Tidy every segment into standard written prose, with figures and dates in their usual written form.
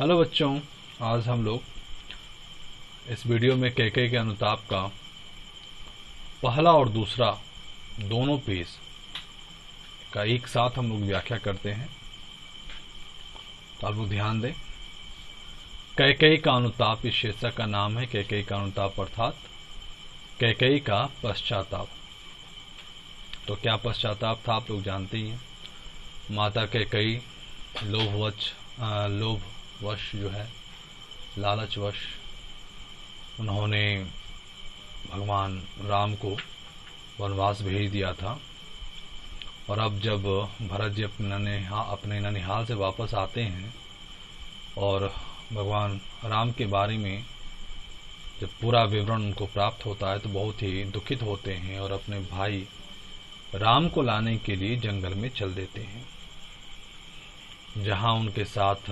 Hello बच्चों, आज हम लोग इस वीडियो में कैकेयी के अनुताप का पहला और दूसरा दोनों पेज का एक साथ हम लोग व्याख्या करते हैं। तो आप लोग ध्यान दें। कैकेयी का अनुताप इस शीर्षक का नाम है। कैकेयी का अनुताप अर्थात कैकेयी का पश्चाताप। तो क्या पश्चाताप था आप लोग जानते ही हैं। माता कैकेयी लोभवश जो है, लालचवश उन्होंने भगवान राम को वनवास भेज दिया था। और अब जब भरत जी अपने ननिहाल से वापस आते हैं और भगवान राम के बारे में जब पूरा विवरण उनको प्राप्त होता है तो बहुत ही दुखित होते हैं और अपने भाई राम को लाने के लिए जंगल में चल देते हैं, जहां उनके साथ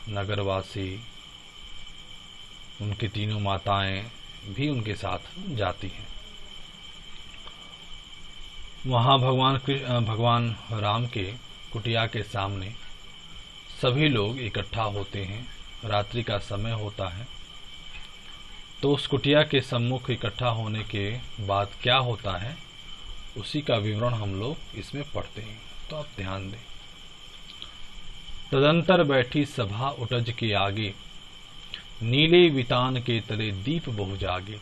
नगरवासी, उनकी तीनों माताएं भी उनके साथ जाती हैं। वहां भगवान राम के कुटिया के सामने सभी लोग इकट्ठा होते हैं। रात्रि का समय होता है। तो उस कुटिया के सम्मुख इकट्ठा होने के बाद क्या होता है, उसी का विवरण हम लोग इसमें पढ़ते हैं। तो आप ध्यान दें। तदंतर बैठी सभा उटज के आगे, नीले वितान के तले दीप बहु जागे।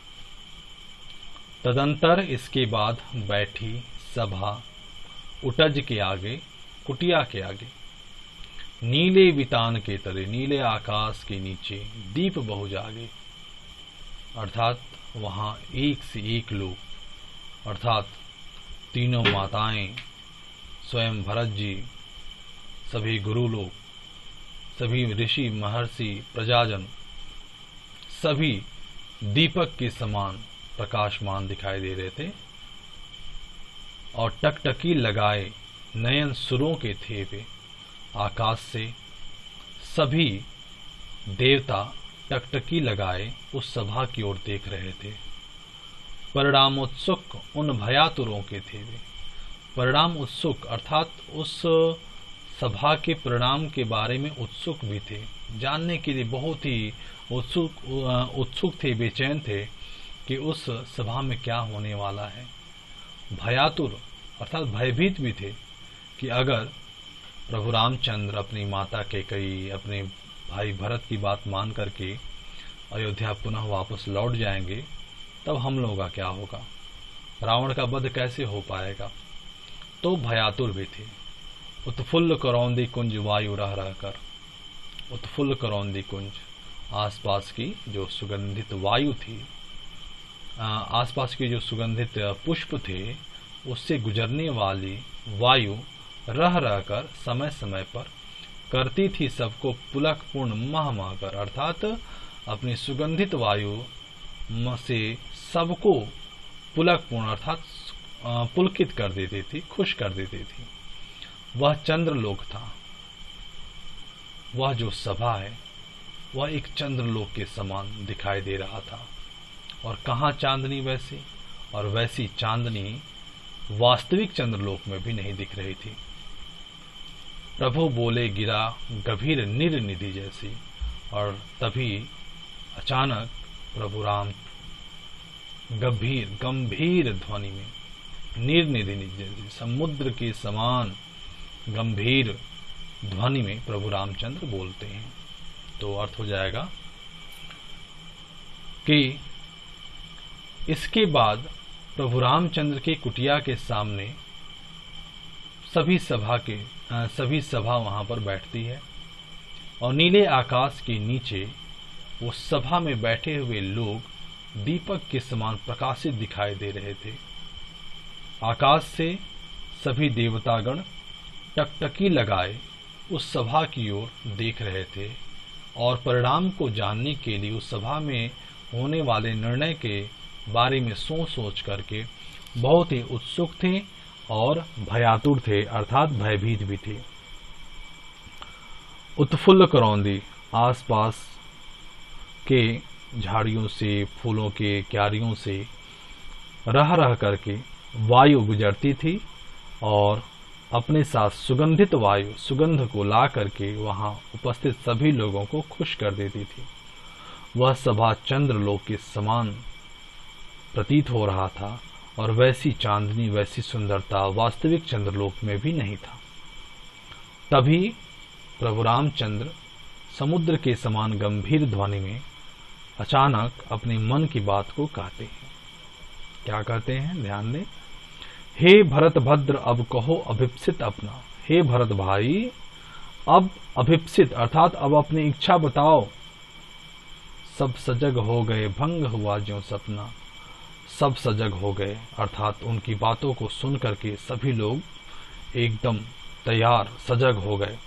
तदंतर इसके बाद बैठी सभा उटज के आगे, कुटिया के आगे, नीले वितान के तले, नीले आकाश के नीचे दीप बहु जागे। अर्थात वहां एक से एक लोग, अर्थात तीनों माताएं, स्वयं भरत जी, सभी गुरु लोग, सभी ऋषि महर्षि प्रजाजन, सभी दीपक के समान प्रकाशमान दिखाई दे रहे थे। और टकटकी लगाए नयन सुरों के थे वे। आकाश से सभी देवता टकटकी लगाए उस सभा की ओर देख रहे थे। परिणामोत्सुक उन भयातुरों के थे वे। परिणाम उत्सुक अर्थात उस सभा के परिणाम के बारे में उत्सुक भी थे, जानने के लिए बहुत ही उत्सुक थे, बेचैन थे कि उस सभा में क्या होने वाला है। भयातुर अर्थात भयभीत भी थे कि अगर प्रभु रामचंद्र अपनी माता कैकेयी, अपने भाई भरत की बात मान करके अयोध्या पुनः वापस लौट जाएंगे, तब हम लोगों का क्या होगा, रावण का वध कैसे हो पाएगा। तो भयातुर भी थे। उत्फुल्ल करौंदी कुंज वायु रह रहकर, उत्फुल्ल करौंदी कुंज, आसपास की जो सुगंधित वायु थी, आसपास के जो सुगंधित पुष्प थे, उससे गुजरने वाली वायु रह रहकर समय समय पर करती थी सबको पुलक पूर्ण मह मह कर। अर्थात अपनी सुगंधित वायु से सबको पुलक पूर्ण अर्थात पुलकित कर देती थी, खुश कर देती थी। वह चंद्रलोक था। वह जो सभा है वह एक चंद्रलोक के समान दिखाई दे रहा था। और कहाँ चांदनी वैसी, और वैसी चांदनी वास्तविक चंद्रलोक में भी नहीं दिख रही थी। प्रभु बोले गिरा गंभीर निर्निधि जैसी। और तभी अचानक प्रभु राम गंभीर ध्वनि में, निर्निधि जैसी समुद्र के समान गंभीर ध्वनि में प्रभु रामचंद्र बोलते हैं। तो अर्थ हो जाएगा कि इसके बाद प्रभु रामचंद्र के कुटिया के सामने सभी सभा वहां पर बैठती है। और नीले आकाश के नीचे वो सभा में बैठे हुए लोग दीपक के समान प्रकाशित दिखाई दे रहे थे। आकाश से सभी देवतागण टकटकी लगाए उस सभा की ओर देख रहे थे और परिणाम को जानने के लिए उस सभा में होने वाले निर्णय के बारे में सोच करके बहुत ही उत्सुक थे और भयातुर थे, अर्थात भयभीत भी थे। उत्फुल्ल करौंदी, आसपास के झाड़ियों से, फूलों के क्यारियों से रह करके वायु गुजरती थी और अपने साथ सुगंधित वायु सुगंध को ला करके वहां उपस्थित सभी लोगों को खुश कर देती थी। वह सभा चंद्रलोक के समान प्रतीत हो रहा था और वैसी चांदनी वैसी सुंदरता वास्तविक चंद्रलोक में भी नहीं था। तभी प्रभु रामचंद्र समुद्र के समान गंभीर ध्वनि में अचानक अपने मन की बात को कहते हैं। क्या कहते हैं, ध्यान दें। हे भरत भद्र अब कहो अभिप्सित अपना। हे भरत भाई अब अभिप्सित अर्थात अब अपनी इच्छा बताओ। सब सजग हो गए भंग हुआ ज्यों सपना। सब सजग हो गए अर्थात उनकी बातों को सुन करके सभी लोग एकदम तैयार सजग हो गए।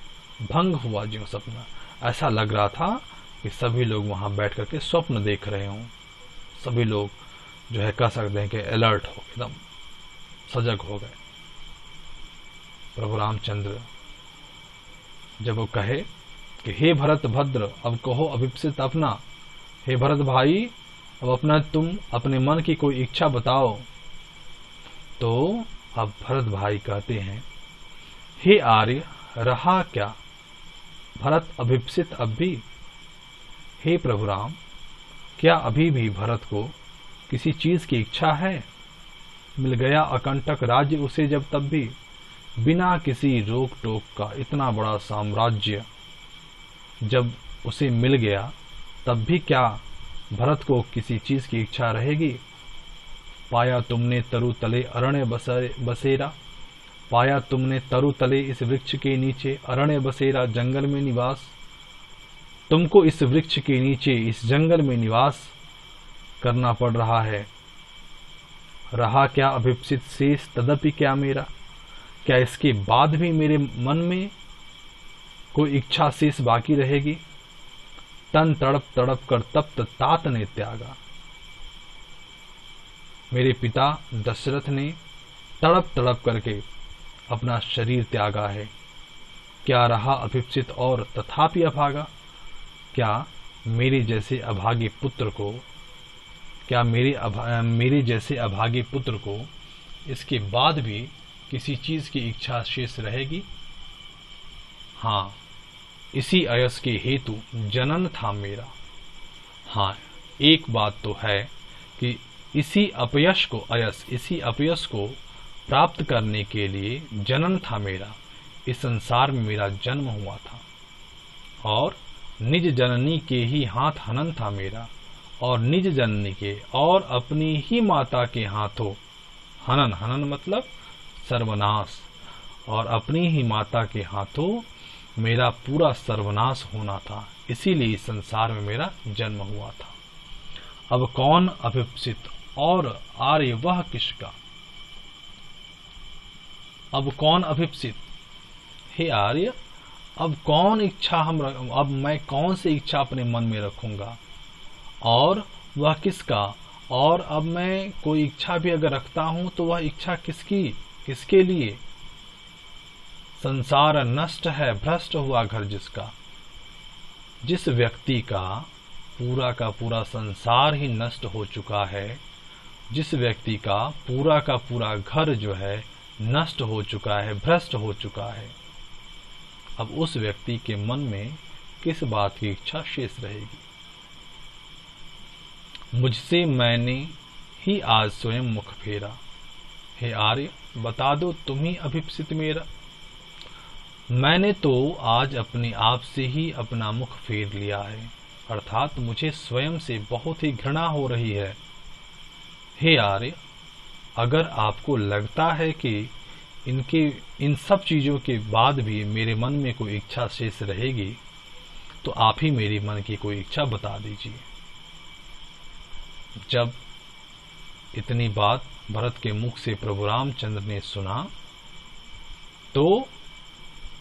भंग हुआ ज्यों सपना, ऐसा लग रहा था कि सभी लोग वहां बैठ करके स्वप्न देख रहे हों। सभी लोग जो है कह सकते हैं कि अलर्ट हो, एकदम सजग हो गए। प्रभु रामचंद्र जब वो कहे कि हे भरत भद्र अब कहो अभिप्सित अपना, हे भरत भाई अब अपना तुम अपने मन की कोई इच्छा बताओ, तो अब भरत भाई कहते हैं, हे आर्य रहा क्या भरत अभिप्सित अब भी। हे प्रभु राम क्या अभी भी भरत को किसी चीज की इच्छा है। मिल गया अकंटक राज्य उसे जब तब भी, बिना किसी रोक टोक का इतना बड़ा साम्राज्य जब उसे मिल गया तब भी क्या भरत को किसी चीज की इच्छा रहेगी। पाया तुमने तरु तले अरण्य बसेरा। पाया तुमने तरु तले इस वृक्ष के नीचे अरण्य बसेरा जंगल में निवास। तुमको इस वृक्ष के नीचे इस जंगल में निवास करना पड़ रहा है। रहा क्या अभिप्सित शेष तदपि क्या मेरा। क्या इसके बाद भी मेरे मन में कोई इच्छा शेष बाकी रहेगी। तन तड़प तड़प कर तप्त तात ने त्यागा। मेरे पिता दशरथ ने तड़प तड़प करके अपना शरीर त्यागा है। क्या रहा अभिप्सित और तथापि अभागा। क्या मेरे जैसे अभागे पुत्र को क्या मेरे जैसे अभागे पुत्र को इसके बाद भी किसी चीज की इच्छा शेष रहेगी। हाँ इसी अयस के हेतु जनन था मेरा। हाँ एक बात तो है कि इसी अपयश को प्राप्त करने के लिए जनन था मेरा। इस संसार में मेरा जन्म हुआ था और निज जननी के ही हाथ हनन था मेरा। और निज जननी के और अपनी ही माता के हाथों हनन, हनन मतलब सर्वनाश, और अपनी ही माता के हाथों मेरा पूरा सर्वनाश होना था। इसीलिए इस संसार में मेरा जन्म हुआ था। अब कौन अभिप्सित और आर्य वह किसका। अब कौन अभिप्सित, हे आर्य अब कौन इच्छा अब मैं कौन सी इच्छा अपने मन में रखूंगा और वह किसका। और अब मैं कोई इच्छा भी अगर रखता हूं तो वह इच्छा किसकी, किसके लिए। संसार नष्ट है भ्रष्ट हुआ घर जिसका। जिस व्यक्ति का पूरा संसार ही नष्ट हो चुका है, जिस व्यक्ति का पूरा घर जो है नष्ट हो चुका है, भ्रष्ट हो चुका है, अब उस व्यक्ति के मन में किस बात की इच्छा शेष रहेगी। मुझसे मैंने ही आज स्वयं मुख फेरा। हे आर्य बता दो तुम ही अभिप्सित मेरा। मैंने तो आज अपने आप से ही अपना मुख फेर लिया है, अर्थात मुझे स्वयं से बहुत ही घृणा हो रही है। हे आर्य अगर आपको लगता है कि इन सब चीजों के बाद भी मेरे मन में कोई इच्छा शेष रहेगी तो आप ही मेरी मन की कोई इच्छा बता दीजिए। जब इतनी बात भरत के मुख से प्रभु रामचंद्र ने सुना तो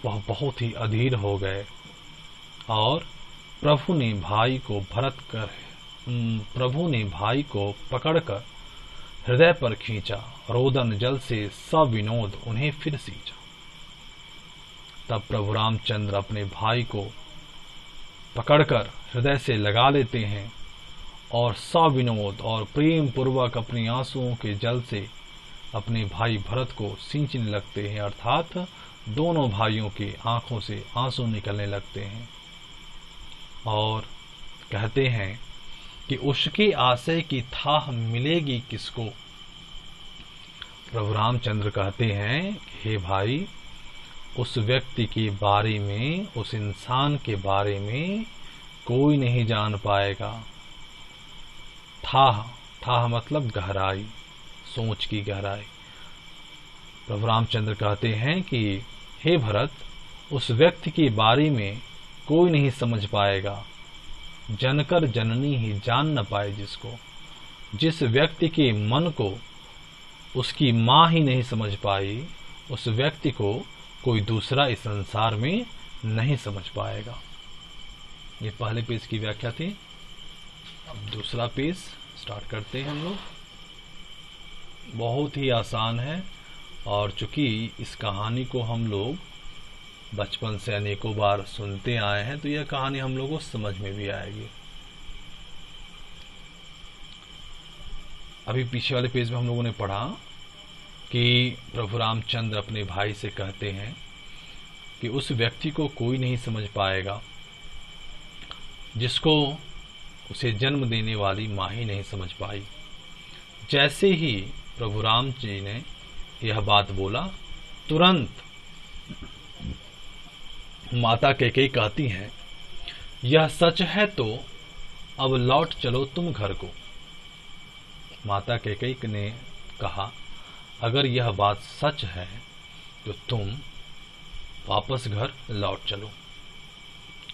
वह बहुत ही अधीर हो गए और प्रभु ने भाई को पकड़कर हृदय पर खींचा, रोदन जल से सविनोद उन्हें फिर सींचा। तब प्रभु रामचंद्र अपने भाई को पकड़कर हृदय से लगा लेते हैं और सविनोद और प्रेम पूर्वक अपनी आंसुओं के जल से अपने भाई भरत को सींचने लगते हैं, अर्थात दोनों भाइयों की आंखों से आंसू निकलने लगते हैं और कहते हैं कि उसके आशय की थाह मिलेगी किसको। प्रभु रामचंद्र कहते हैं, हे भाई, उस व्यक्ति के बारे में, उस इंसान के बारे में कोई नहीं जान पाएगा। थाह मतलब गहराई, सोच की गहराई। प्रभु रामचंद्र कहते हैं कि हे भरत, उस व्यक्ति के बारे में कोई नहीं समझ पाएगा, जनकर जननी ही जान न पाए जिसको। जिस व्यक्ति के मन को उसकी माँ ही नहीं समझ पाई, उस व्यक्ति को कोई दूसरा इस संसार में नहीं समझ पाएगा। ये पहले पेज की व्याख्या थी। अब दूसरा पेज स्टार्ट करते हैं हम लोग। बहुत ही आसान है और चूंकि इस कहानी को हम लोग बचपन से अनेकों बार सुनते आए हैं तो यह कहानी हम लोगों को समझ में भी आएगी। अभी पीछे वाले पेज में हम लोगों ने पढ़ा कि प्रभु रामचंद्र अपने भाई से कहते हैं कि उस व्यक्ति को कोई नहीं समझ पाएगा जिसको उसे जन्म देने वाली माँ ही नहीं समझ पाई। जैसे ही प्रभु राम जी ने यह बात बोला, तुरंत माता कैकेयी कहती हैं, यह सच है तो अब लौट चलो तुम घर को। माता कैकेयी ने कहा, अगर यह बात सच है तो तुम वापस घर लौट चलो।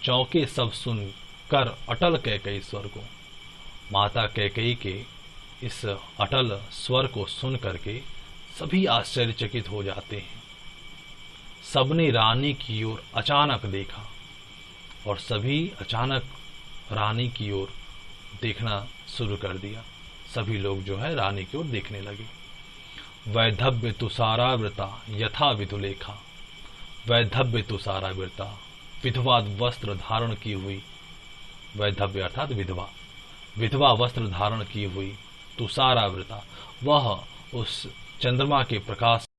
चौके सब सुनकर अटल कैकेयी स्वर को, माता कैकेयी के इस अटल स्वर को सुन करके सभी आश्चर्यचकित हो जाते हैं। सबने रानी की ओर अचानक देखा और सभी अचानक रानी की ओर देखना शुरू कर दिया। सभी लोग जो है रानी की ओर देखने लगे। वैधव्य तुषारावृता यथा विधुलेखा, वैधव्य तुषारावृता, विधवा वस्त्र धारण की हुई, वैधव्य अर्थात विधवा, विधवा वस्त्र धारण की हुई, तुषारावृता, वह उस चंद्रमा के प्रकाश